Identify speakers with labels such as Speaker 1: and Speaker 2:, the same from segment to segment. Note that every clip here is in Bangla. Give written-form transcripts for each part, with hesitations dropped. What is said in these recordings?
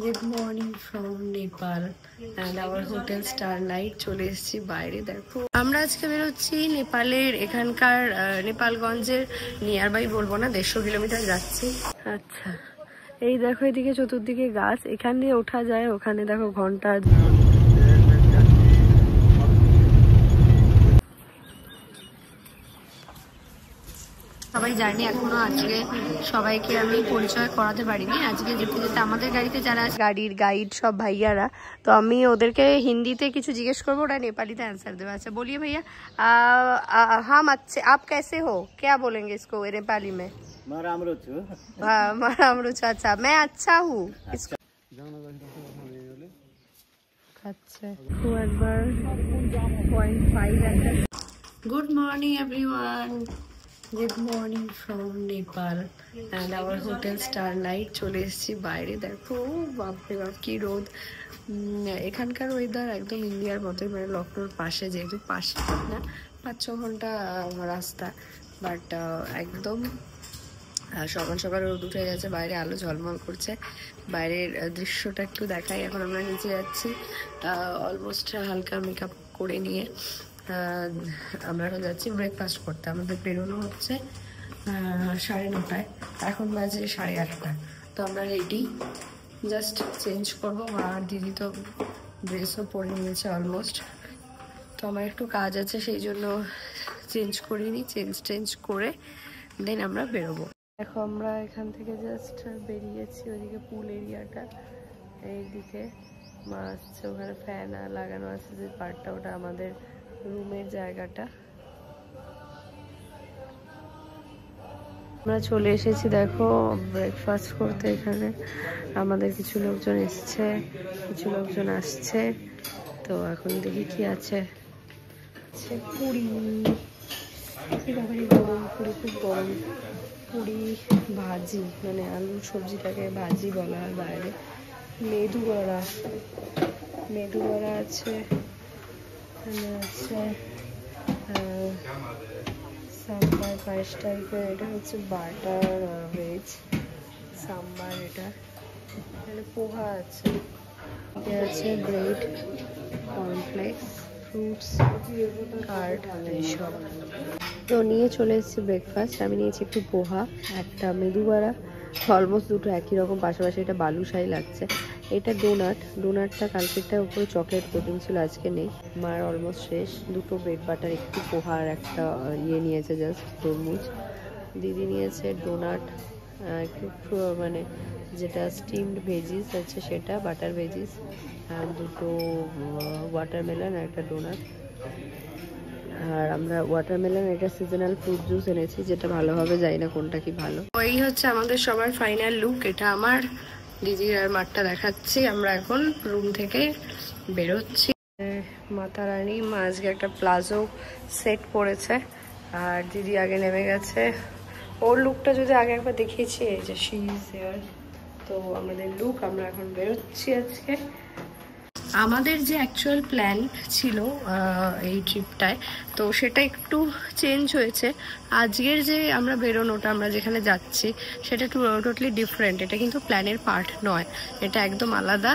Speaker 1: Good morning from Nepal and our hotel starlight. চলে এসেছি বাইরে। দেখো আমরা আজকে বেরোচ্ছি নেপালের এখানকার নেপালগঞ্জের নিয়ার বাই, বলবো না, 150 কিলোমিটার যাচ্ছি। আচ্ছা, এই দেখো এদিকে চতুর্দিকে গাছ, এখান দিয়ে ওঠা যায়। ওখানে দেখো ঘন্টা। সবাই জার্নি এখনো আজকে সবাইকে আমি পরিচয় করাতে পারিনি। আজকে যেতে যেতে আমাদের গাড়িতে যারা গাড়ির গাইড সব ভাইয়ারা, তো আমি ওদেরকে হিন্দিতে কিছু জিজ্ঞেস করবো, ওরা নেপালিতে অ্যান্সার দেবে। আচ্ছা বলিয়ে ভাইয়া, हम अच्छे, आप कैसे हो, क्या बोलेंगे इसको नेपाली में? मारामरुचु। अच्छा, मैं अच्छा हूँ। अच्छा, একবার 0.5 একটা। Good morning everyone, good morning from Nepal and our hotel starlight. চলে এসেছি বাইরে। দেখো বাপরে বাপ কি রোদ। এখানকার ওয়েদার একদম ইন্ডিয়ার মতোই, মানে লখনৌর পাশে, যেহেতু পাশে না 5-6 ঘন্টা রাস্তা, বাট একদম সকাল সকাল রোদ উঠে গেছে, বাইরে আলো ঝলমল করছে। বাইরের দৃশ্যটা একটু দেখাই। এখন আমরা নিচে যাচ্ছি অলমোস্ট হালকা মেকআপ করে নিয়ে। আমরা এখন যাচ্ছি ব্রেকফাস্ট করতে। আমাদের বেরোনো হচ্ছে 9:30, এখন বাজে 8:30। তো আমরা রেডি, জাস্ট চেঞ্জ করবো। আর দিদি তো ড্রেসও পরে নিয়েছে অলমোস্ট। তো আমার একটু কাজ আছে, সেই জন্য চেঞ্জ করিনি। চেঞ্জ করে দেন আমরা বেরোবো। দেখো আমরা এখান থেকে জাস্ট বেরিয়েছি, ওইদিকে পুল এরিয়াটা, এইদিকে মাছ, ওখানে ফ্যান লাগানো আছে যে পার্টটা, ওটা আমাদের রুমের জায়গাটা। আমরা চলে এসেছি দেখো ব্রেকফাস্ট করতে। এখানে আমাদের কিছু লোকজন এসছে, কিছু লোকজন আসছে। তো এখন দেখি কি আছে। পুরি, গরম পুরি, খুব গরম পুরি, ভাজি, মানে আলুর সবজিটাকে ভাজি বলা হয় বাইরে। মেদু বড়া আছে, আছে সাম্বার পায়েস টাইপের। এটা হচ্ছে বাটার ভেজ সাম্বার। এটা এখানে পোহা আছে, আছে ব্রেড, কর্নফ্লেক্স, ফ্রুটস, কার্ড, এইসব। তো নিয়ে চলে এসেছি ব্রেকফাস্ট। আমি নিয়েছি একটু পোহা, একটা মেদু বড়া, অলমোস্ট দুটো একই রকম পাশাপাশি। এটা বালুশাহী লাগছে। এটা ডোনাটটা কালকেরটার উপরে চকলেট কোটিং ছিল, আজকে নেই। মার অলমোস্ট শেষ। দুটো ব্রেড বাটার, একটু পোহা আর একটা নিয়েছে জাস্ট তরমুজ। দিদি নিয়েছে ডোনাট, একটু মানে যেটা স্টিমড ভেজিস আছে সেটা, বাটার ভেজিস, আর দুটো ওয়াটারমেলন আর একটা ডোনাট। আর আমরা ওয়াটারমেলন, এটা সিজনাল ফ্রুট জুস এনেছি, যেটা ভালোভাবে যাই না কোনটা কি ভালো। এই হচ্ছে আমাদের সবার ফাইনাল লুক। এটা আমার, দিদির আর মাঠটা দেখাচ্ছি। আমরা এখন রুম থেকে বেরোচ্ছি। মাতা রানী মা আজকে একটা প্লাজো সেট পরেছে, আর দিদি আগে নেমে গেছে। ওর লুকটা যদি আগে একবার দেখিয়েছি, এই যে শি ইজ হিয়ার। তো আমাদের লুক, আমরা এখন বেরোচ্ছি আজকে। আমাদের যে অ্যাকচুয়াল প্ল্যান ছিল এই ট্রিপটায়, তো সেটা একটু চেঞ্জ হয়েছে। আজকের যে আমরা বেরোনোটা, আমরা যেখানে যাচ্ছি সেটা টোটালি ডিফারেন্ট। এটা কিন্তু প্ল্যানের পার্ট নয়, এটা একদম আলাদা।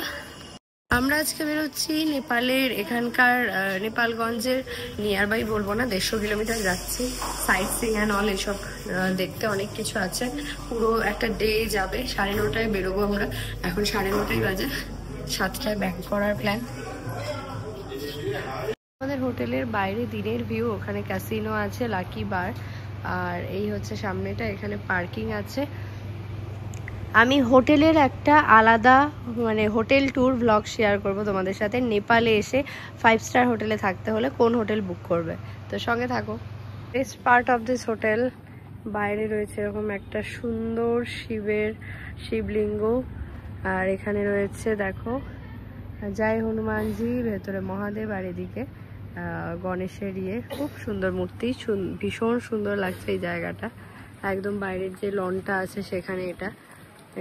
Speaker 1: আমরা আজকে বেরোচ্ছি নেপালের এখানকার নেপালগঞ্জের নিয়ার বাই, বলবো না, 150 কিলোমিটার যাচ্ছি। সাইট সিং অ্যান্ড অল এসব দেখতে অনেক কিছু আছে। পুরো একটা ডে যাবে। 9:30 বেরোবো আমরা, এখন 9:30 বাজে। 7টায় ব্যাক করার প্ল্যান। আমাদের হোটেলের বাইরে দিনের ভিউ, ওখানে ক্যাসিনো আছে, লাকি বার, আর এই হচ্ছে সামনেটা, এখানে পার্কিং আছে। আমি হোটেলের একটা আলাদা মানে হোটেল ট্যুর ব্লগ শেয়ার করব তোমাদের সাথে। নেপালে এসে 5 স্টার হোটেলে থাকতে হলে কোন হোটেল বুক করবে, তো সঙ্গে থাকো। Best part of this hotel, বাইরে রয়েছে এরকম একটা সুন্দর শিবলিঙ্গ, আর এখানে রয়েছে দেখো জয় হনুমানজি, ভেতরে মহাদেব, আর এদিকে গণেশের খুব সুন্দর মূর্তি। ভীষণ সুন্দর লাগছে এই জায়গাটা। একদম বাইরের যে লনটা আছে সেখানে।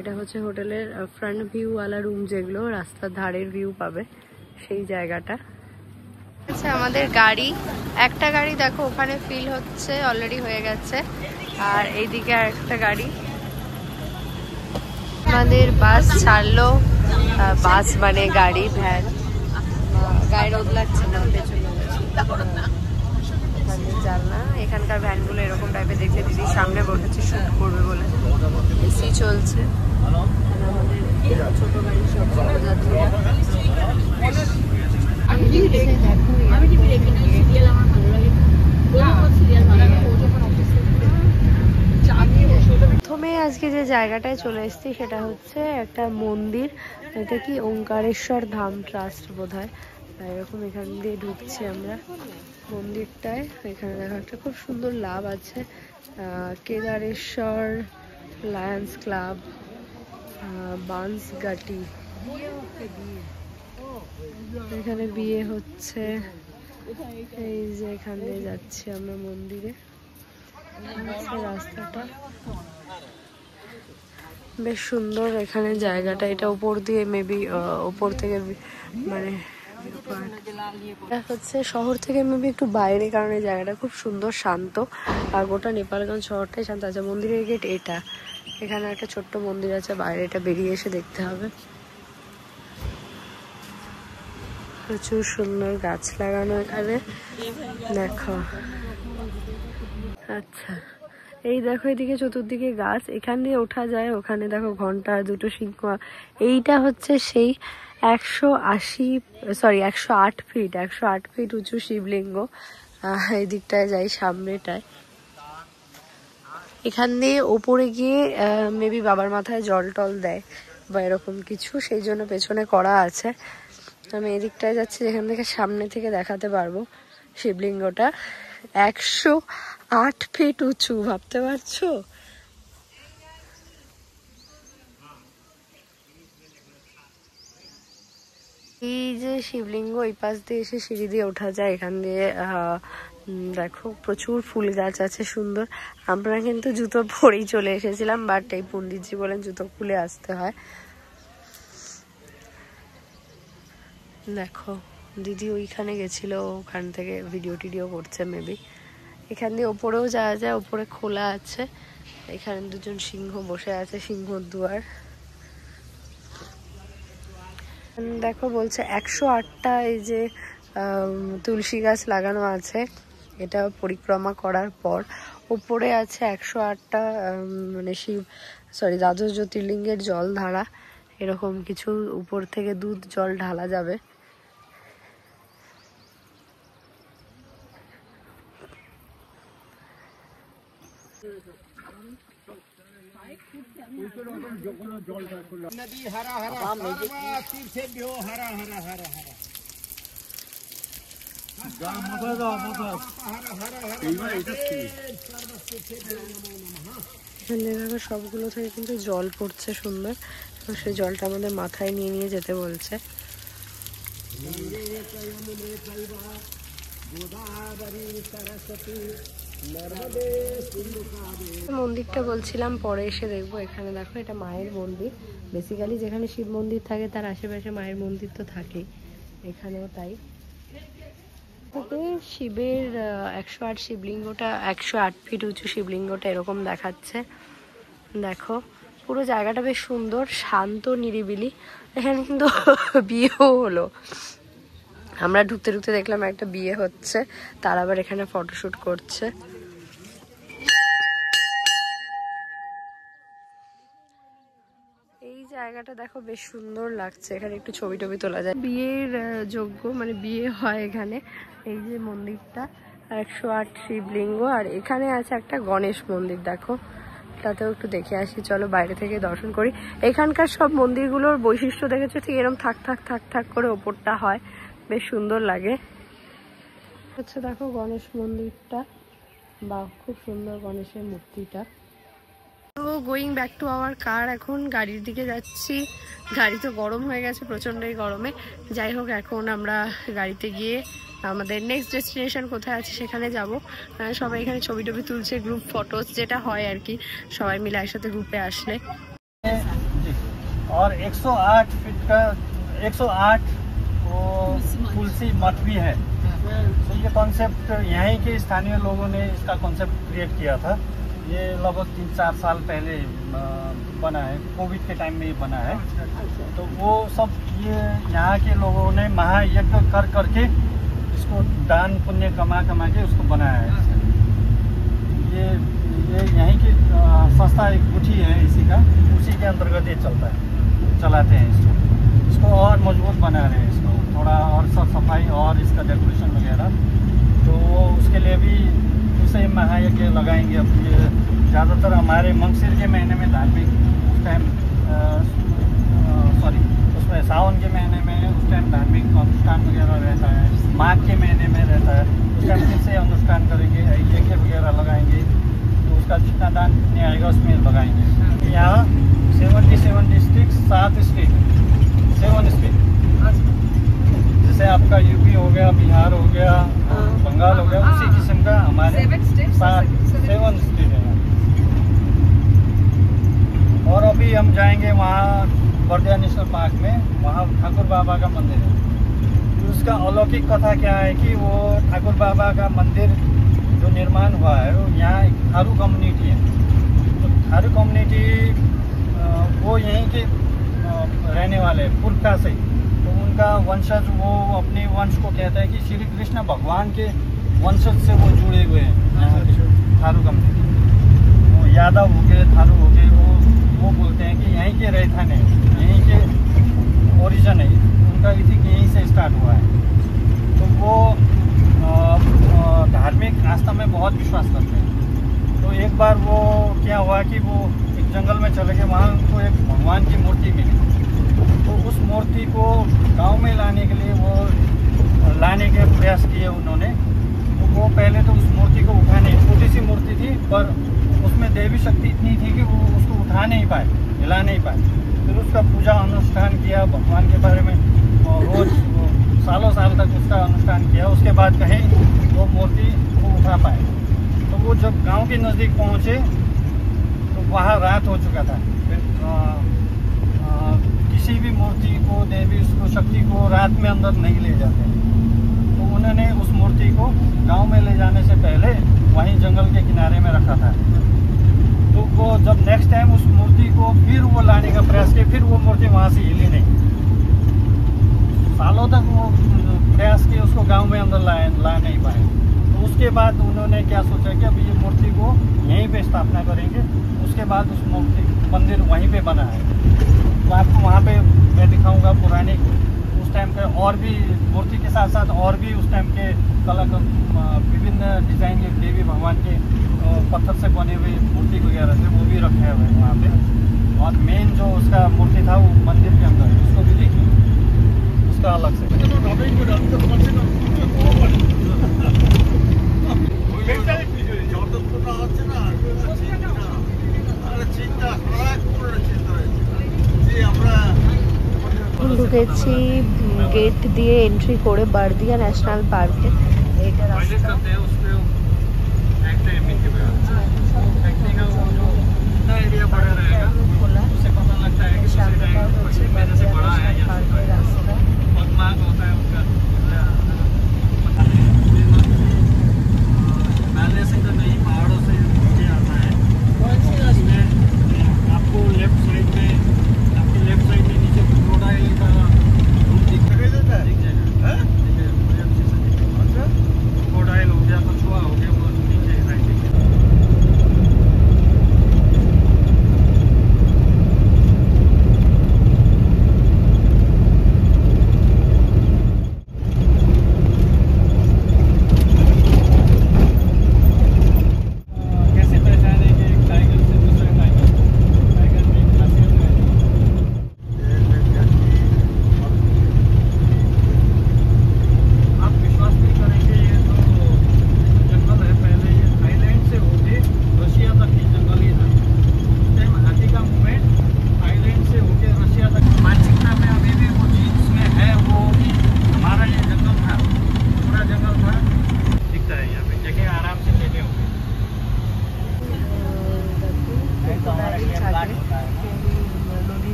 Speaker 1: এটা হচ্ছে হোটেলের ফ্রন্ট ভিউ ওয়ালা রুম, যেগুলো রাস্তার ধারের ভিউ পাবে, সেই জায়গাটা। আচ্ছা, আমাদের গাড়ি, একটা গাড়ি দেখো ওখানে ফিল হচ্ছে, অলরেডি হয়ে গেছে। আর এইদিকে আর একটা গাড়ি। আমাদের বাস ছাড়লো বাস মানে গাড়ি ভ্যান গায়ে রোদ লাগছে না পেছনে জানলা এখানকার ভ্যানগুলো এরকম টাইপের দেখতে দিদি সামনে বসেছে শুট করবে বলে এসি চলছে ছোট গাড়ি সব যাত্রীরা প্রথমে আজকে যে জায়গাটায় চলে এসেছি সেটা হচ্ছে একটা মন্দির এটা কি ওঙ্কারেশ্বর ধাম ট্রাস্ট বোধহয় এরকম এখান দিয়ে ঢুকছি আমরা মন্দিরটায় এখানে দেখা একটা খুব সুন্দর লাভ আছে কেদারেশ্বর লায়ন্স ক্লাব বান্সগাটি এখানে বিয়ে হচ্ছে এই যে এখান দিয়ে যাচ্ছি আমরা মন্দিরে রাস্তাটা বেশ সুন্দর এখানে জায়গাটা এটা উপর দিয়ে মেবি উপর থেকে মানে হচ্ছে শহর থেকে মেবি একটু বাইরে কারণ এই জায়গাটা খুব সুন্দর শান্ত আর গোটা নেপালগঞ্জ শহরটাই শান্ত আছে মন্দিরের গেট এটা এখানে একটা ছোট্ট মন্দির আছে বাইরে এটা বেরিয়ে এসে দেখতে হবে প্রচুর সুন্দর গাছ লাগানো এখানে দেখো আচ্ছা এই দেখো এদিকে চতুর্দিকে গাছ এখান দিয়ে ওঠা যায় ওখানে দেখো ঘন্টা দুটো সিংহ এইটা হচ্ছে সেই 108 ফিট উঁচু শিবলিঙ্গ এই দিকটায় যাই সামনেটায় এখান দিয়ে ওপরে গিয়ে মেবি বাবার মাথায় জল টল দেয় বা এরকম কিছু সেই জন্য পেছনে করা আছে আমি এদিকটায় যাচ্ছি যেখান থেকে সামনে থেকে দেখাতে পারবো শিবলিঙ্গটা 108 ফিট উঁচু ভাবতে পারছো এই যে শিবলিঙ্গ এই পাশ দিয়ে এসে সিঁড়ি দিয়ে ওঠা যায় এখান দিয়ে দেখো প্রচুর ফুল গাছ আছে সুন্দর আমরা কিন্তু জুতো পরেই চলে এসেছিলাম বাট এই পণ্ডিতজি বলেন জুতো খুলে আসতে হয় দেখো দিদি ওইখানে গেছিল ওখান থেকে ভিডিও টিডিও করছে মেবি এখান দিয়ে ওপরেও যাওয়া যায় ওপরে খোলা আছে এখানে দুজন সিংহ বসে আছে সিংহর দুয়ার দেখো বলছে 108টা এই যে তুলসী গাছ লাগানো আছে এটা পরিক্রমা করার পর উপরে আছে 108টা মানে দ্বাদশ জ্যোতির্লিঙ্গের জল ধারা এরকম কিছু উপর থেকে দুধ জল ঢালা যাবে
Speaker 2: नदी हरा हरा तीर्थेभ्यो हरा हरा हरा हरा
Speaker 1: এখানে সবগুলো থেকে কিন্তু জল পড়ছে সুন্দর সেই জলটা আমাদের মাথায় নিয়ে নিয়ে যেতে বলছে মন্দিরটা বলছিলাম পরে এসে দেখবো এখানে দেখো এটা মায়ের মন্দির বেসিক্যালি যেখানে শিব মন্দির থাকে তার আশেপাশে মায়ের মন্দির তো থাকেই এখানেও তাই শিবের 108 শিবলিঙ্গটা 108 ফিট উঁচু শিবলিঙ্গটা এরকম দেখাচ্ছে দেখো পুরো জায়গাটা বেশ সুন্দর শান্ত নিরিবিলি এখানে কিন্তু বিয়েও হলো আমরা ঢুকতে ঢুকতে দেখলাম একটা বিয়ে হচ্ছে তার আবার এখানে ফটোশুট করছে এই জায়গাটা দেখো বেশ সুন্দর লাগছে এখানে একটু ছবি টবি তোলা যায় বিয়ের যোগ্য মানে বিয়ে হয় এখানে এই যে মন্দিরটা 108 শিবলিঙ্গ আর এখানে আছে একটা গণেশ মন্দির দেখো তাতেও একটু দেখে আসি চলো বাইরে থেকে দর্শন করি এখানকার সব মন্দিরগুলোর বৈশিষ্ট্য দেখেছো ঠিক এরকম থাক থাক থাক থাক করে ওপরটা হয় বেশ সুন্দর লাগে হচ্ছে দেখো গণেশ মন্দিরটা বা খুব সুন্দর গণেশের মূর্তিটা তো going back to our car এখন গাড়ির দিকে যাচ্ছি গাড়ি তো গরম হয়ে গেছে প্রচণ্ডই গরমে যাই হোক এখন আমরা গাড়িতে গিয়ে আমাদের নেক্সট ডেস্টিনেশন কোথায় আছে সেখানে যাব সবাই এখানে ছবি টবি তুলছে গ্রুপ ফটোস যেটা হয় আর কি সবাই মিলে একসাথে গ্রুপে আসলে
Speaker 2: और 108 फीट का 108 वो तुलसी मठ भी है तो ये कॉन्सेप्ट यहीं के स्थानीय लोगों ने इसका कॉन्सेप्ट क्रिएट किया था ये लगभग 3-4 साल पहले बना है, कोविड के टाइम में ये बना है। तो वो सब ये यहाँ के लोगों ने महायज्ञ कर करके इसको दान पुण्य कमा के उसको बनाया है। ये यहीं की संस्था एक गुठी है इसी का, उसी के अंतर्गत ये चलता है, चलाते हैं इसको और मजबूत बना रहे हैं, इसको थोड़ा और साफ सफाई और इसका डेकोरेशन वगैरह। तो उसके लिए भी उसे महायज्ञ लगाएंगे। अब ये ज़्यादातर हमारे मंगसिर के महीने में धार्मिक उस टाइम उसमें सावन के महीने में उस टाइम धार्मिक अनुष्ठान वगैरह रहता है, माघ के महीने में रहता है, उस टाइम फिर से अनुष्ठान करेंगे, यज्ञ वगैरह लगाएंगे। तो उसका जितना दान पुण्य आएगा उसमें लगाएंगे। यहाँ 77 डिस्ट्रिक्ट 7 स्टेट 7 स्टेट, जैसे आपका यूपी हो गया, बिहार हो गया, बंगाल हो गया, उसी किस्म का हमारे 7 स्टेट है। और अभी हम जाएंगे वहाँ बर्दिया नेशनल पार्क में, वहाँ ठाकुर बाबा का मंदिर है। उसका अलौकिक कथा क्या है कि वो ठाकुर बाबा का मंदिर जो निर्माण हुआ है वो यहाँ एक थारू कम्युनिटी है। तो थारू कम्युनिटी वो यहीं के रहने वाले पुरखा से, तो उनका वंशज वो अपने वंश को कहता है कि श्री कृष्ण भगवान के वंशज से वो जुड़े हुए हैं। थारू कम्युनिटी वो यादव हो गए, थारू हो गए, वो बोलते हैं कि यहीं के रहथान है, यहीं के ओरिजिन है, उनका इथिक यहीं से स्टार्ट हुआ है। तो वो धार्मिक आस्था में बहुत विश्वास करते हैं। तो एक बार वो क्या हुआ कि वो एक जंगल में चले गए, वहाँ उनको एक भगवान की मूर्ति मिली। तो उस मूर्ति को गांव में लाने के लिए वो लाने के प्रयास किए उन्होंने। तो वो पहले तो उस मूर्ति को उठाने, छोटी सी मूर्ति थी पर उसमें देवी शक्ति इतनी थी कि वो उसको उठा नहीं पाए, हिला नहीं पाए। फिर उसका पूजा अनुष्ठान किया, भगवान के बारे में रोज सालों साल तक उसका अनुष्ठान किया। उसके बाद कहीं वो मूर्ति को उठा पाए। तो वो जब गांव के नज़दीक पहुँचे तो वहाँ रात हो चुका था। फिर किसी भी मूर्ति को, देवी उसको शक्ति को रात में अंदर नहीं ले जाते। तो उन्होंने उस मूर्ति को गांव में ले जाने से पहले वहीं जंगल के किनारे में रखा था। तो वो जब नेक्स्ट टाइम उस मूर्ति को फिर वो लाने का प्रयास किया, फिर वो मूर्ति वहाँ से हिली नहीं। सालों तक वो प्रयास किए, उसको गांव में अंदर ला नहीं पाए। तो उसके बाद उन्होंने क्या सोचा कि अब ये मूर्ति को यहीं पे स्थापना करेंगे। उसके बाद उस मूर्ति मंदिर वहीं पे बना है। तो आपको वहाँ पे मैं दिखाऊंगा पुरानी उस टाइम के और भी मूर्ति के साथ साथ और भी उस टाइम के कला विभिन्न डिजाइन के देवी भगवान के पत्थर से बने हुए मूर्ति वगैरह थे, वो भी रखे हुए हैं वहाँ पे। और मेन जो उसका मूर्ति था वो मंदिर के अंदर है, उसको भी देखिए, उसका अलग से।
Speaker 1: ঢুকেছি গেট দিয়ে এন্ট্রি করে বারদিয়া ন্যাশনাল পার্কে। এটা রাস্তা খোলা, সামনে হচ্ছে বারদিয়া ন্যাশনাল পার্কের রাস্তা।
Speaker 2: नाले से तो नहीं, पहाड़ों से नीचे आता है। आपको लेफ्ट साइड में, आपके लेफ्ट साइड में नीचे क्रोकोडाइल का रूप दिख जाएगा। क्रोकोडाइल हो गया, कछुआ हो गया, वो नीचे साइड दिख जाएगा।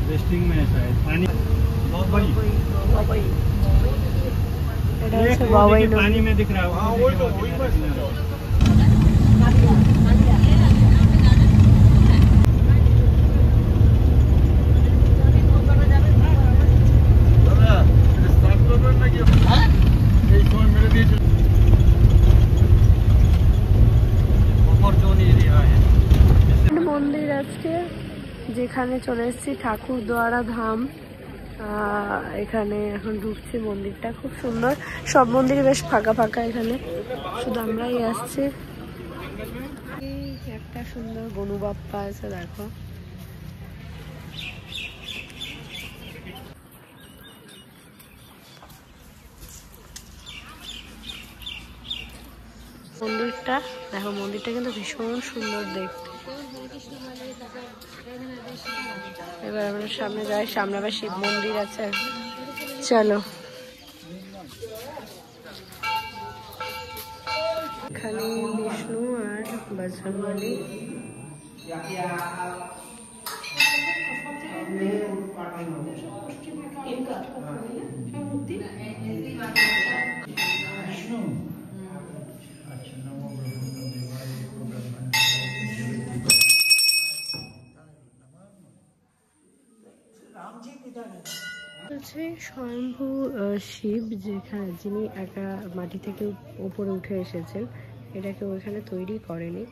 Speaker 2: रेस्टिंग में शायद पानी बहुत बड़ी।
Speaker 1: এটা হচ্ছে বাবাই নদী।
Speaker 2: पानी में दिख रहा है। हाँ वही तो वही बस।
Speaker 1: মন্দির আজকে যেখানে চলে এসেছি ঠাকুরদুয়ারা ধাম, এখানে এখন ঢুকছি। মন্দিরটা খুব সুন্দর, সব মন্দিরে বেশ ফাঁকা ফাঁকা, এখানে শুধু আমরাই আসছি। একটা সুন্দর গনু বাপ্পা আছে, দেখো। মন্দিরটা দেখো, মন্দিরটা কিন্তু ভীষণ সুন্দর দেখতে। এবার আমরা সামনে যাই, সামনে আবার শিব মন্দির আছে, চলো। এখানে বিষ্ণু আর বজরংবলী। স্বয়ম্ভু শিব, যেখানে যিনি একা মাটি থেকে উপরে উঠে এসেছেন, এটাকে ওইখানে তৈরি করেনি।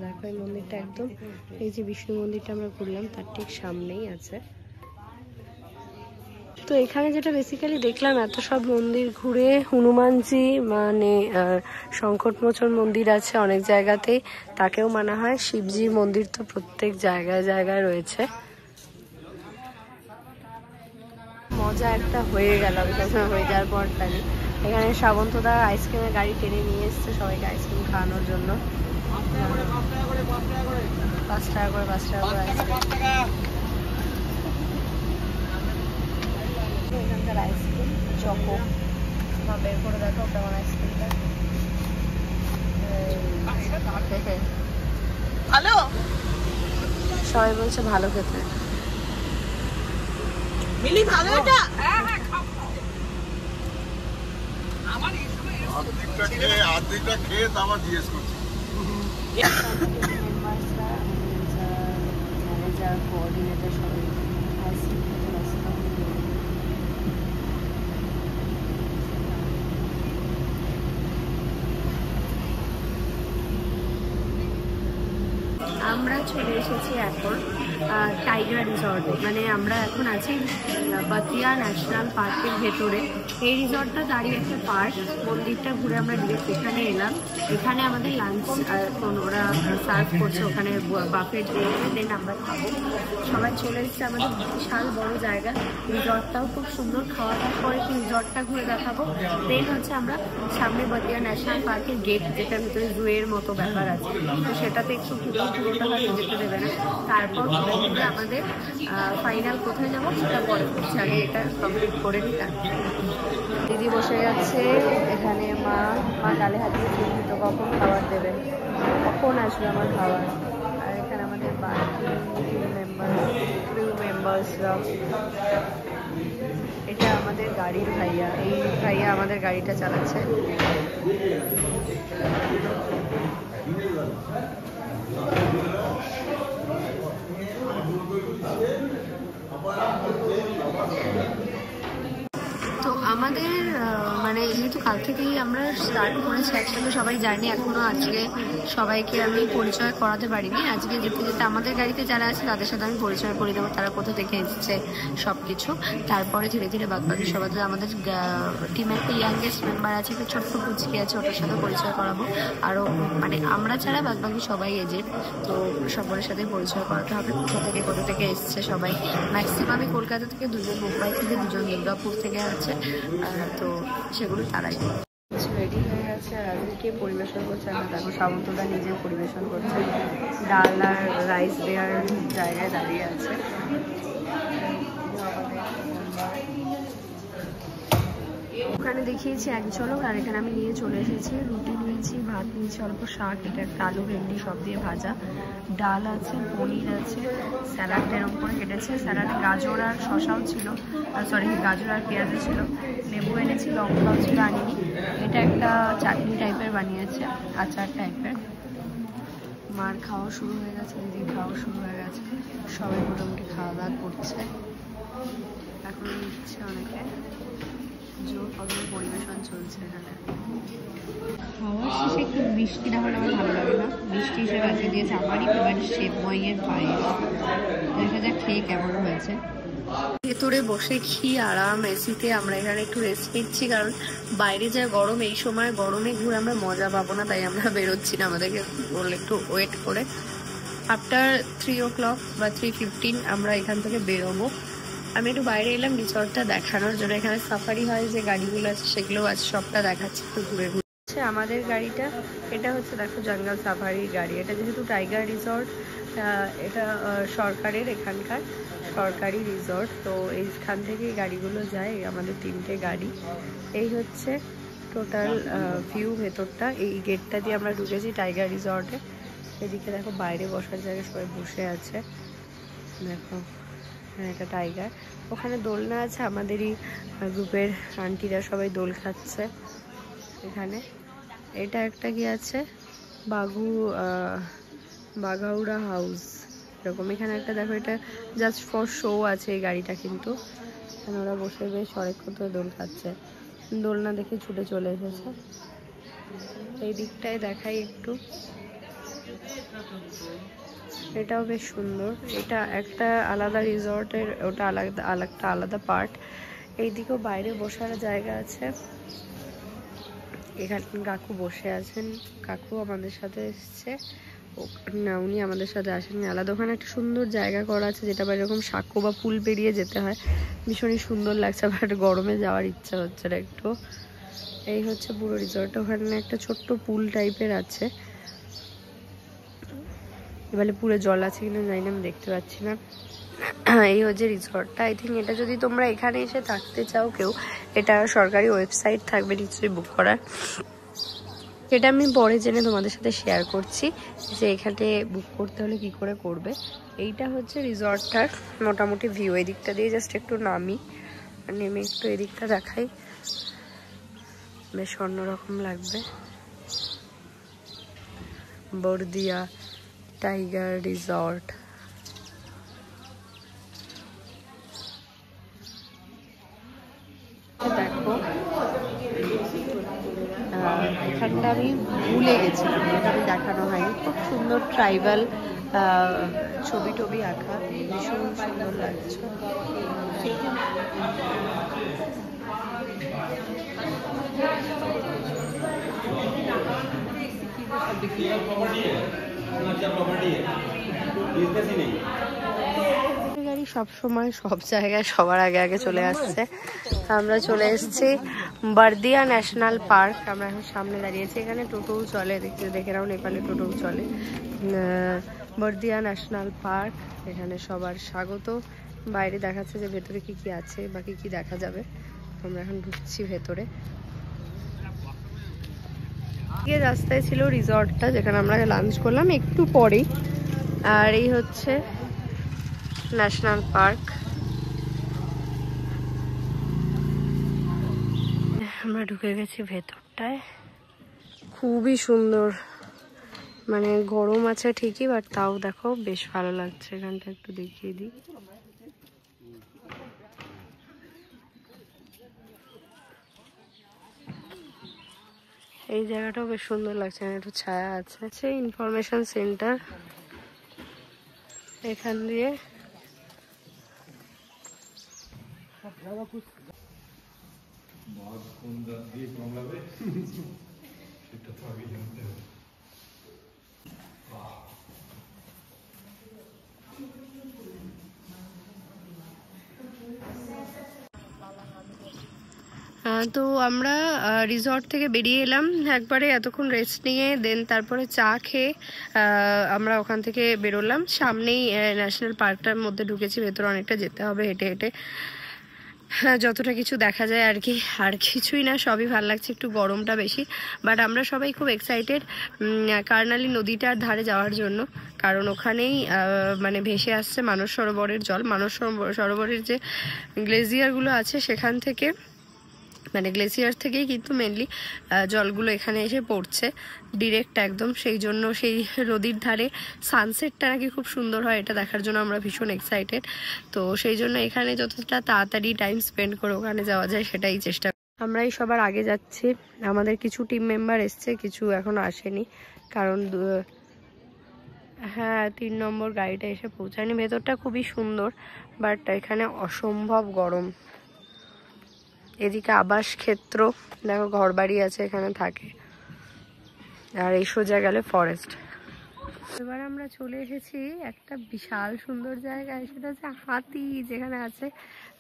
Speaker 1: দেখো এই মন্দিরটা একদম, এই যে বিষ্ণু মন্দিরটা আমরা ঘুরলাম তার ঠিক সামনেই আছে। তো এখানে যেটা বেসিক্যালি দেখলাম, এত সব মন্দির ঘুরে হনুমানজি মানে সংকটমোচন মন্দির আছে অনেক জায়গাতেই, তাকেও মানা হয়। শিবজির মন্দির তো প্রত্যেক জায়গায় জায়গায় রয়েছে। মজা একটা হয়ে গেল, হয়ে যাওয়ার পর তাই এখানে শ্রাবন্তদা আইসক্রিমের গাড়ি টেনে নিয়ে এসছে সবাইকে আইসক্রিম খাওয়ানোর জন্য। 5 টাকা করে আইসক্রিম। এখানকার আইসক্রিম চকো বের করে দেখো কেমন আইসক্রিমটা। ভালো, সবাই বলছে ভালো খেতে। মিলি ভালো এটা?
Speaker 3: আর্ধেকটা খেয়ে আবার জিজ্ঞেস করছি।
Speaker 1: ম্যানেজার, কোঅর্ডিনেটর সবাই আইসক্রিম খেতে ব্যস্ত। আমরা চলে এসেছি এখন টাইগার রিসর্টে, মানে আমরা এখন আছি বাতিয়া ন্যাশনাল পার্কের ভেতরে। এই রিসর্টটা দাঁড়িয়ে একটা পার্ক, মন্দিরটা ঘুরে আমরা ডিরেক্ট এখানে এলাম। এখানে আমাদের লাঞ্চ এখন ওরা সার্ভ করছে, ওখানে বাফেট দিয়েছে, দেন আমরা খাবো। সবাই চলে এসেছে, আমাদের বিশাল বড় জায়গা, রিসর্টটাও খুব সুন্দর। খাওয়া দাওয়ার পরে কি রিসর্টটা ঘুরে দেখাবো, দেন হচ্ছে আমরা সামনে বাতিয়া ন্যাশনাল পার্কের গেট, যেটার ভিতরে জুয়ের মতো ব্যাপার আছে, তো সেটাতে একটু পুরোটা হয়তো যেতে দেবে না। তারপর আমাদের ফাইনাল কোথায় যাবো সেটা পরে করছি, আগে এটা কমপ্লিট করে নিই। দিদি বসে যাচ্ছে এখানে, মা গালে হাত দিয়ে চিন্তিত কখন খাবার দেবেন, কখন আসবে আমার খাবার। আর এখানে আমাদের বাকি ক্রু মেম্বার্সরা। এটা আমাদের গাড়ির ভাইয়া, এই ভাইয়া আমাদের গাড়িটা চালাচ্ছে। তো আমাদের মানে যেহেতু কাল থেকেই আমরা স্টার্ট করেছি একসাথে সবাই জার্নি, এখনো আজকে সবাইকে আমি পরিচয় করাতে পারিনি। আজকে যেতে যেতে আমাদের গাড়িতে যারা আছে তাদের সাথে আমি পরিচয় করে দেবো, তারা কোথা থেকে এসেছে সব কিছু। তারপরে ধীরে ধীরে বাকি সবাই, আমাদের টিমের একটা ইয়াংগেস্ট মেম্বার আছে, একটা ছোট্ট পুচকি আছে, ওটার সাথে পরিচয় করাবো। আরও মানে আমরা ছাড়া বাকি সবাই এজেন্ট, তো সবার সাথে পরিচয় করাতে হবে, কোথা থেকে এসছে সবাই। ম্যাক্সিমামই কলকাতা থেকে, 2জন মুম্বাই থেকে, 2জন দুর্গাপুর থেকে আছে, তো সেগুলো তারাই রেডি হয়ে গেছে। আর আজকে পরিবেশন করছে, আমরা দেখো শ্রাবন্তদা নিজে পরিবেশন করছে, ডাল আর রাইস দেওয়ার জায়গায় দাঁড়িয়ে আছে। ওখানে দেখিয়েছি এক ঝলক, আর এখানে আমি নিয়ে চলে এসেছি। রুটি নিয়েছি, ভাত নিয়েছি, অল্প শাক, এটা একটা আলু ভেন্ডি সব দিয়ে ভাজা, ডাল আছে, পনির আছে, স্যালাডটা এরকম করে কেটেছে। স্যালাডে গাজর আর শশাও ছিল, সরি গাজর আর পেঁয়াজও ছিল, লেবু এনেছি, লঙ্কাও ছিল আনিনি। এটা একটা চাটনি টাইপের বানিয়েছে, আচার টাইপের। মার খাওয়া শুরু হয়ে গেছে, দিদির খাওয়া শুরু হয়ে গেছে, সবাই মোটামুটি খাওয়া দাওয়া করছে। এখন নিচ্ছে অনেকে, জোর কদমে পরিবেশন চলছে এখানে। খাওয়ার শেষে একটু বৃষ্টি না হলে আমার ভালো লাগে না। বৃষ্টি হিসেবে আজকে দিয়েছে আমারই ফেভারিট সেবময়ের পায়েস। দেখা যাক খেয়ে কেমন হয়েছে। ভেতরে বসে কি আরাম এসিতে। আমরা এখানে একটু রেস্ট নিচ্ছি, কারণ বাইরে যা গরম, এই সময় গরমে ঘুরে আমরা মজা পাবো না, তাই আমরা বেরোচ্ছি না। আমাদেরকে বললে একটু ওয়েট করে আফটার 3 o'clock বা 3:15 আমরা এখান থেকে বেরোবো। আমি একটু বাইরে এলাম রিসর্টটা দেখানোর জন্য। এখানে সাফারি হয়, যে গাড়িগুলো আছে সেগুলো আছে, সবটা দেখাচ্ছি একটু ঘুরে ঘুরে। আমাদের গাড়িটা এটা হচ্ছে, দেখো জঙ্গল সাফারির গাড়ি। এটা যেহেতু টাইগার রিসর্ট, এটা সরকারের, এখানকার সরকারি রিসর্ট, তো এইখান থেকে গাড়িগুলো যায়। আমাদের 3টে গাড়ি। এই হচ্ছে টোটাল ভিউ ভেতরটা। এই গেটটা দিয়ে আমরা ঢুকেছি টাইগার রিসর্টে। এদিকে দেখো বাইরে বসার জায়গায় সবাই বসে আছে, দেখো এটা টাইগার। ওখানে দোলনা আছে, আমাদেরই গ্রুপের আন্টিরা সবাই দোল খাচ্ছে এখানে। এটা একটা কি আছে, বাঘাউড়া হাউস এরকম। এখানে একটা দেখো, এটা জাস্ট ফর শো আছে এই গাড়িটা, কিন্তু এখানে ওরা বসে বেশ অনেকক্ষণ ধরে দোল খাচ্ছে। দোলনা দেখে ছুটে চলে এসেছে। এই দিকটায় দেখাই একটু, এটাও বেশ সুন্দর। এটা একটা আলাদা রিসর্টের, ওটা আলাদা পার্ট। এইদিকেও বাইরে বসার জায়গা আছে। এখানে কাকু বসে আছেন, কাকু আমাদের সাথে এসছে না, উনি আমাদের সাথে আসেননি, আলাদা। ওখানে একটা সুন্দর জায়গা করা আছে, যেটা বা এরকম সাঁকো বা পুল পেরিয়ে যেতে হয়। ভীষণই সুন্দর লাগছে, বাট গরমে যাওয়ার ইচ্ছা হচ্ছে না একটু। এই হচ্ছে পুরো রিসর্ট। ওখানে একটা ছোট্ট পুল টাইপের আছে, এবারে পুরো জল আছে কিনা জানি না, আমি দেখতে পাচ্ছি না। এই হচ্ছে রিসর্টটা। আই থিঙ্ক এটা যদি তোমরা এখানে এসে থাকতে চাও কেউ, এটা সরকারি ওয়েবসাইট থাকবে নিশ্চয়ই বুক করার। এটা আমি পরে জেনে তোমাদের সাথে শেয়ার করছি যে এখানে বুক করতে হলে কি করে করবে। এইটা হচ্ছে রিসর্টটার মোটামুটি ভিউ। এই দিকটা দিয়ে জাস্ট একটু নেমে একটু এদিকটা দেখাই, বেশ অন্যরকম লাগবে। বর্দিয়া টাইগার রিসর্ট। দেখো এখানটা আমি ভুলে গেছিলাম, এটা আমি দেখানো হয়নি। খুব সুন্দর ট্রাইবাল ছবি টবি আঁকা, ভীষণ সুন্দর লাগছে। গাড়ি সবসময় সব জায়গায় সবার আগে আগে চলে আসছে। আমরা চলে এসেছি বর্দিয়া ন্যাশনাল পার্ক। আমরা এখন সামনে দাঁড়িয়েছি, এখানে টোটোও চলে, দেখে নাও নেপালে টোটোও চলে। বর্দিয়া ন্যাশনাল পার্ক, এখানে সবার স্বাগত। বাইরে দেখাচ্ছে যে ভেতরে কি কি আছে বা কি কি দেখা যাবে। আমরা এখন ঢুকছি ভেতরে। রাস্তায় ছিল রিসর্টটা, যেখানে আমরা লাঞ্চ করলাম একটু পরেই। আর এই হচ্ছে ন্যাশনাল পার্ক। আমরা ঢুকে গেছি ভেতরটায়, খুবই সুন্দর। মানে গরম আছে ঠিকই, বাট তাও দেখো বেশ ভালো লাগছে। এখানটা একটু দেখিয়ে দিই। এই জায়গাটাও বেশ সুন্দর লাগছে, একটু ছায়া আছে। ইনফরমেশন সেন্টার, এখান দিয়ে তো আমরা রিসর্ট থেকে বেরিয়ে এলাম একবারে, এতক্ষণ রেস্ট নিয়ে দেন তারপরে চা খেয়ে আমরা ওখান থেকে বেরোলাম। সামনেই ন্যাশনাল পার্কটার মধ্যে ঢুকেছি, ভেতরে অনেকটা যেতে হবে হেঁটে হেঁটে। হ্যাঁ, যতটা কিছু দেখা যায় আর কি, আর কিছুই না, সবই ভালো লাগছে, একটু গরমটা বেশি। বাট আমরা সবাই খুব এক্সাইটেড কার্নালি নদীটার ধারে যাওয়ার জন্য, কারণ ওখানেই মানে ভেসে আসছে মানস সরোবরের জল। মানস সরোবরের যে গ্লেসিয়ারগুলো আছে সেখান থেকে, মানে গ্লেসিয়ার থেকেই কিন্তু মেনলি জলগুলো এখানে এসে পড়ছে ডিরেক্ট একদম। সেই জন্য সেই নদীর ধারে সানসেটটা নাকি খুব সুন্দর হয়, এটা দেখার জন্য আমরা ভীষণ এক্সাইটেড। তো সেই জন্য এখানে যতটা তাড়াতাড়ি টাইম স্পেন্ড করে ওখানে যাওয়া যায় সেটাই চেষ্টা। আমরাই সবার আগে যাচ্ছি, আমাদের কিছু টিম মেম্বার এসছে, কিছু এখনো আসেনি, কারণ হ্যাঁ 3 নম্বর গাড়িটা এসে পৌঁছায়নি। ভেতরটা খুবই সুন্দর, বাট এখানে অসম্ভব গরম। এদিকে আবাস ক্ষেত্র, দেখো ঘর বাড়ি আছে এখানে থাকে, আর এই সোজা গেলে ফরেস্ট। এবার আমরা চলে এসেছি একটা বিশাল সুন্দর জায়গায়, সেটা হচ্ছে হাতি যেখানে আছে।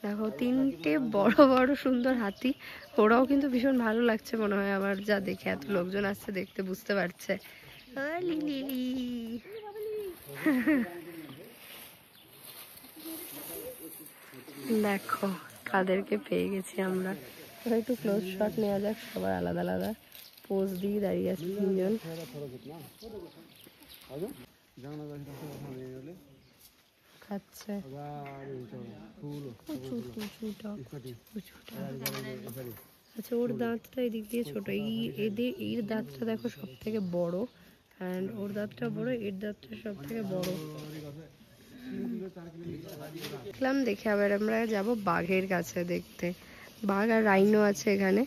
Speaker 1: দেখো 3টে বড় বড় সুন্দর হাতি, ওরাও কিন্তু ভীষণ ভালো লাগছে মনে হয় আমার যা দেখে, এত লোকজন আসছে দেখতে, বুঝতে পারছে। দেখো কাদেরকে পেয়ে গেছি আমরা। একটু ক্লোজ শট নেওয়া যাক, সবার আলাদা আলাদা পোজ দিয়ে দাঁড়িয়ে আছে 3জন। খাচ্ছে আচ্ছা, ওর দাঁতটা এদিক দিয়ে ছোট, এর দাঁতটা দেখো সব থেকে বড়, অ্যান্ড ওর দাঁতটা বড়, এর দাঁতটা সব থেকে বড়। দেখলাম, দেখে আবার আমরা যাব বাঘের কাছে দেখতে। বাঘ আর রাইনো আছে এখানে,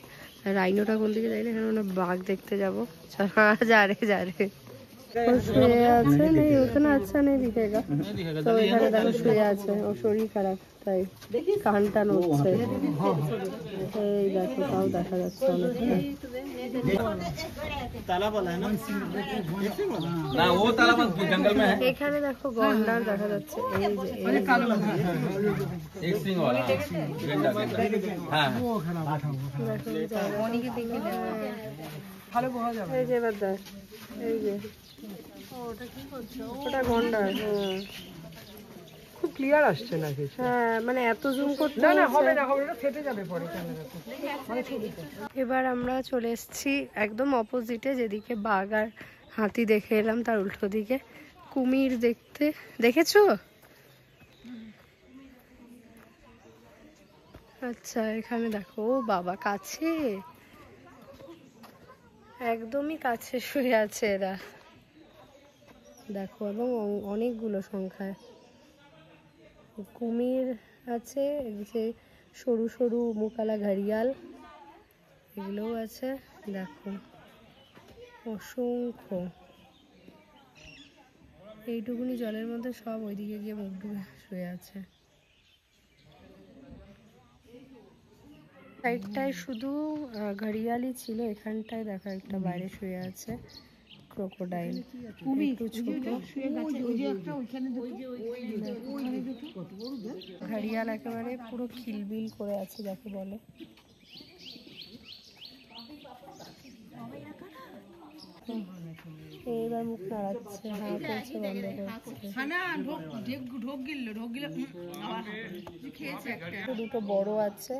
Speaker 1: রাইনোটা কোন দিকে যাই না, এখানে আমরা বাঘ দেখতে যাবো। যা রে শুয়ে আছে, নেই ওখানে আচ্ছা নেই দিখেগা। তো এখানে দেখো শুয়ে আছে, ও শরীর খারাপ তাই কানটা নড়ছে। এই দেখো, তাও দেখা যাচ্ছে অনেকটা। এখানে দেখো গন্ডার দেখা যাচ্ছে, এই যে এবার দেখ, এই যে ওটা গন্ডার।
Speaker 2: খুব ক্লিয়ার আসছে না কিছু।
Speaker 1: হ্যাঁ, মানে এত জুম করতে
Speaker 2: না না, হবে না, হবে না, ফেটে যাবে পরে ক্যামেরাতে।
Speaker 1: এবার আমরা চলে এসেছি একদম অপোজিটে, যেদিকে বাঘ আর হাতি দেখে এলাম তার উল্টো দিকে কুমির দেখতে। দেখেছো? আচ্ছা, এখানে দেখো বাবা, কাছে একদমই কাছে শুয়ে আছে এরা, দেখো, এবং অনেকগুলো সংখ্যায় কুমির আছে, যে সরু সরু মুকালা ঘড়িয়াল এগুলোও আছে, দেখো অসংখ্য। এইটুকুনি জলের মধ্যে সব ওইদিকে গিয়ে মুখ ডুবে শুয়ে আছে। সাইডটায় শুধু ঘড়িয়ালই ছিল, এখানটায় দেখো একটা বাইরে শুয়ে আছে ক্রোকোডাইল, একটু ছোট। ঘড়িয়াল একেবারে পুরো খিলবিল করে আছে যাকে বলে। এইবার মুখ নাড়াচ্ছে, হাঁ করছে, বন্ধ করছে। দুটো বড় আছে।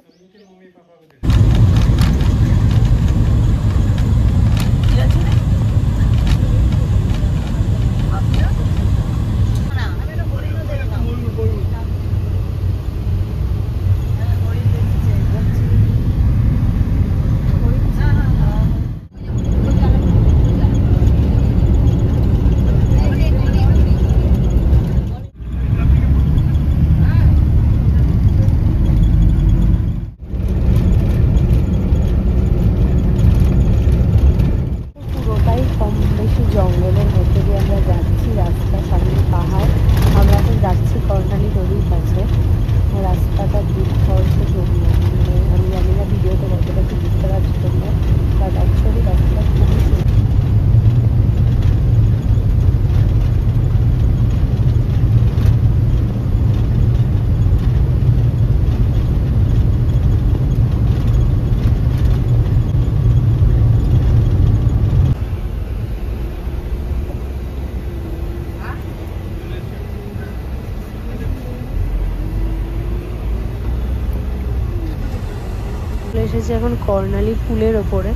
Speaker 1: এসেছি এখন কর্ণালী পুলের ওপরে,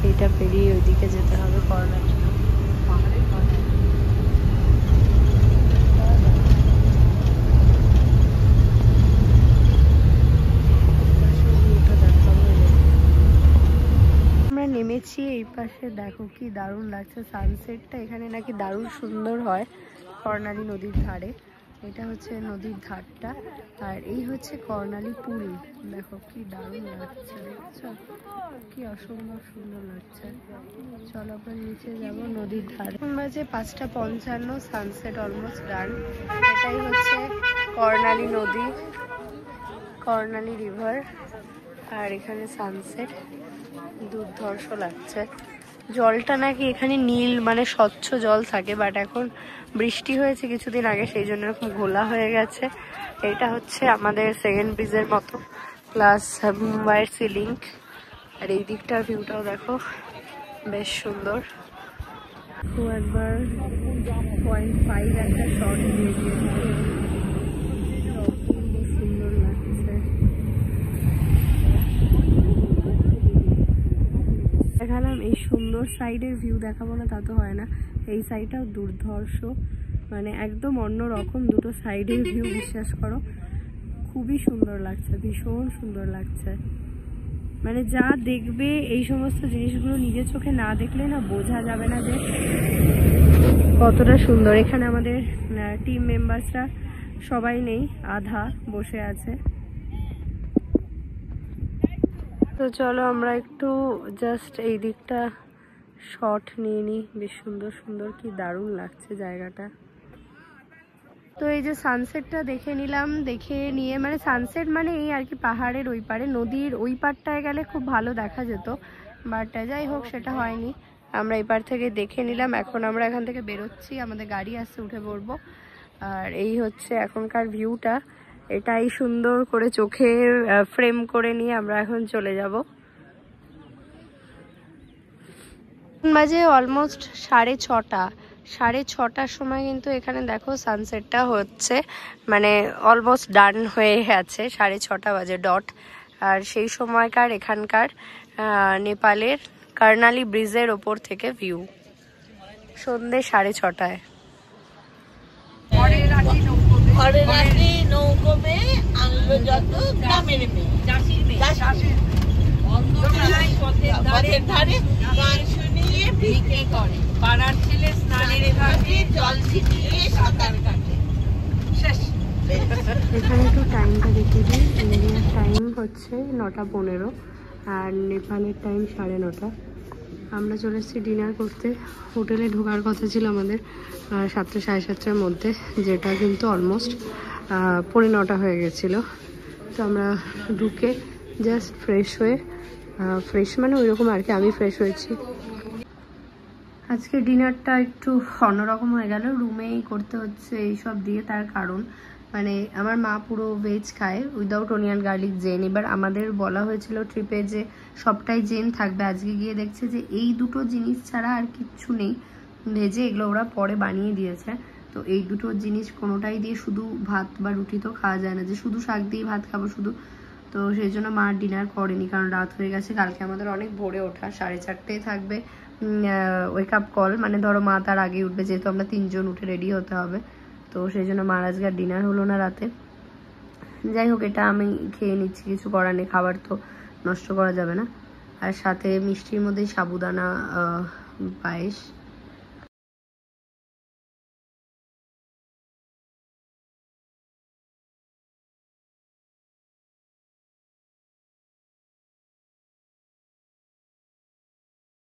Speaker 1: এইটা পেরিয়ে ওইদিকে যেতে হবে কর্ণালী। আমরা নেমেছি এই পাশে, দেখো কি দারুণ লাগছে সানসেটটা, এখানে নাকি দারুণ সুন্দর হয় কর্ণালী নদীর ধারে। এটা হচ্ছে নদীর ধারটা, আর এই হচ্ছে কর্ণালী পুল। দেখো কি দারুণ লাগছে, দেখছো কি অসম্ভব সুন্দর লাগছে। চলো আমরা নিচে যাবো নদীর ধারে। বাজে 5:55, সানসেট অলমোস্ট ডান। এটাই হচ্ছে কর্ণালী নদী, কর্ণালী রিভার, আর এখানে সানসেট দুর্ধর্ষ লাগছে। জলটা নাকি এখানে নীল মানে স্বচ্ছ জল থাকে, বাট এখন বৃষ্টি হয়েছে কিছুদিন আগে, সেই জন্য এরকম ঘোলা হয়ে গেছে। এটা হচ্ছে আমাদের সেকেন্ড ব্রিজের মতো, প্লাস মুম্বাইয়ের সি লিঙ্ক। আর এই দিকটার ভিউটাও দেখো বেশ সুন্দর। তো একবার 0.5 একটা শট দিয়ে দিয়েছে, সুন্দর লাগছে। দেখালাম এই সুন্দর সাইডের ভিউ, দেখাবো না তা তো হয় না। এই সাইডটাও দুর্ধর্ষ, মানে একদম অন্যরকম দুটো সাইডের ভিউ, বিশ্বাস করো খুবই সুন্দর লাগছে, ভীষণ সুন্দর লাগছে। মানে যা দেখবে এই সমস্ত জিনিসগুলো নিজের চোখে না দেখলে না বোঝা যাবে না যে কতটা সুন্দর। এখানে আমাদের টিম মেম্বার্সরা সবাই নেই, আধা বসে আছে। তো চলো আমরা একটু জাস্ট এই দিকটা শট নিয়ে নিই, বেশ সুন্দর সুন্দর, কি দারুণ লাগছে জায়গাটা। তো এই যে সানসেটটা দেখে নিলাম, দেখে নিয়ে মানে সানসেট মানে এই আর কি পাহাড়ের ওই পারে, নদীর ওই পারটায় গেলে খুব ভালো দেখা যেত, বাট যাই হোক সেটা হয়নি। আমরা এই পার থেকে দেখে নিলাম, এখন আমরা এখান থেকে বেরোচ্ছি, আমাদের গাড়ি আসছে, উঠে পড়বো। আর এই হচ্ছে এখনকার ভিউটা, এটাই সুন্দর করে চোখে ফ্রেম করে নিয়ে আমরা এখন চলে যাব। বাজে অলমোস্ট 6:30, 6:30টার সময় কিন্তু এখানে দেখো সানসেটটা হচ্ছে, মানে অলমোস্ট ডান হয়ে আছে, 6:30 বাজে ডট। আর সেই সময়কার এখানকার নেপালের কর্ণালী ব্রিজের ওপর থেকে ভিউ সন্ধ্যে 6:30টায়।
Speaker 4: পাড়ার ছেলে স্নানের ঘাটে জল ছিটিয়ে সাঁতার কাটে।
Speaker 1: এখানে একটু টাইমটা দেখে দিই, ইন্ডিয়ার টাইম হচ্ছে 9:15 আর নেপালের টাইম 9:30। আমরা চলে এসেছি ডিনার করতে। হোটেলে ঢোকার কথা ছিল আমাদের 7টা 7:30টার মধ্যে, যেটা কিন্তু অলমোস্ট 9:15 হয়ে গেছিলো। তো আমরা ঢুকে জাস্ট ফ্রেশ হয়ে, ফ্রেশ মানে ওই রকম আর কি, আমি ফ্রেশ হয়েছি। আজকে ডিনারটা একটু অন্যরকম হয়ে গেল, রুমেই করতে হচ্ছে এইসব দিয়ে। তার কারণ মানে আমার মা পুরো ভেজ খায় উইদাউট অনিয়ন গার্লিক জেন। এবার আমাদের বলা হয়েছিল ট্রিপে যে সবটাই জেন থাকবে, আজকে গিয়ে দেখছে যে এই দুটো জিনিস ছাড়া আর কিচ্ছু নেই ভেজে, এগুলো ওরা পরে বানিয়ে দিয়েছে। তো এই দুটো জিনিস কোনোটাই দিয়ে শুধু ভাত বা রুটি তো খাওয়া যায় না, যে শুধু শাক দিয়ে ভাত খাবো শুধু। তো সেই জন্য মা ডিনার করেনি, কারণ রাত হয়ে গেছে। কালকে আমাদের অনেক ভোরে ওঠা, 4:30টায় থাকবে ওয়েক আপ কল, মানে ধরো মা তার আগে উঠবে, যেহেতু আমরা 3 জন উঠে রেডি হতে হবে। তো সেই জন্য মার আজকে আর ডিনার হলো না রাতে। যাই হোক, এটা আমি খেয়ে নিচ্ছি, কিছু করার নেই, খাবার তো নষ্ট করা যাবে না। আর সাথে মিষ্টির মধ্যে সাবুদানা পায়েস।